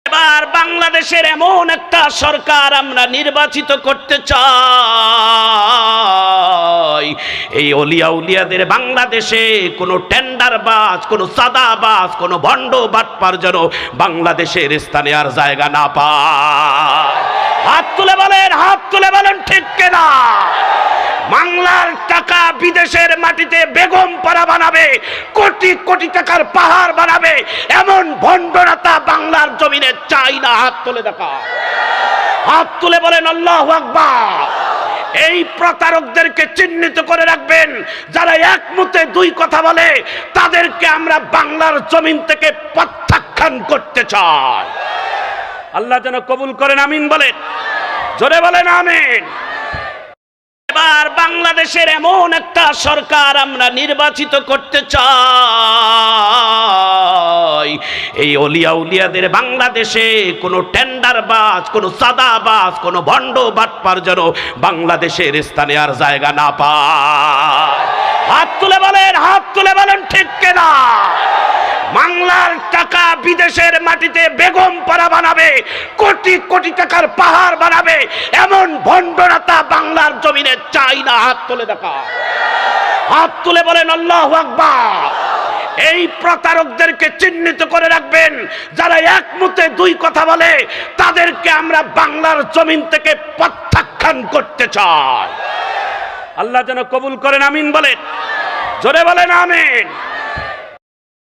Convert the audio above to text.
এবার বাংলাদেশের এমন একটা সরকার আমরা নির্বাচিত করতে চাই, এই অলিয়া উলিয়াদের বাংলাদেশে কোনো টেন্ডারবাজ, কোনো সাদাবাজ, কোনো ভণ্ড বাটপার যেন বাংলাদেশের স্থানে আর জায়গা না পায়। হাত তুলে বলেন ঠিক কিনা? বাংলার টাকা বিদেশের মাটিতে বেগম পাড়া বানাবে, কোটি কোটি টাকার পাহাড় বানাবে, এমন ভণ্ডরাতা বাংলার জমিনে চাই না। হাত তুলে দেখা, হাত তুলে বলেন আল্লাহু আকবার। এই প্রতারকদেরকে চিহ্নিত করে রাখবেন, যারা এক মুতে দুই কথা বলে, তাদেরকে আমরা বাংলার জমিন থেকে প্রত্যাখ্যান করতে চাই। আল্লাহ যেন কবুল করেন, আমিন বলেন, জোরে বলেন আমিন। এবার বাংলাদেশের এমন একটা সরকার আমরা নির্বাচিত করতে চাই, এই অলিয়া উলিয়াদের বাংলাদেশে কোনো টেন্ডারবাজ, কোনো সাদাবাজ, কোনো ভণ্ড বাটপার যেন বাংলাদেশের স্থানে আর জায়গা না পায়। হাত তুলে বলেন ঠিক কিনা? বাংলার টাকা বিদেশের মাটিতে বেগম পাড়া বানাবে, কোটি কোটি টাকার পাহাড় বানাবে, এমন ভণ্ডরাতা বাংলার জমিনে চাই না। হাত তুলে দেখা, হাত তুলে বলেন আল্লাহু আকবার। এই প্রতারকদেরকে চিহ্নিত করে রাখবেন, যারা এক মুতে দুই কথা বলে, তাদেরকে আমরা বাংলার জমিন থেকে প্রত্যাখ্যান করতে চাই। আল্লাহ যেন কবুল করেন, আমিন বলেন, জোরে বলেন আমিন।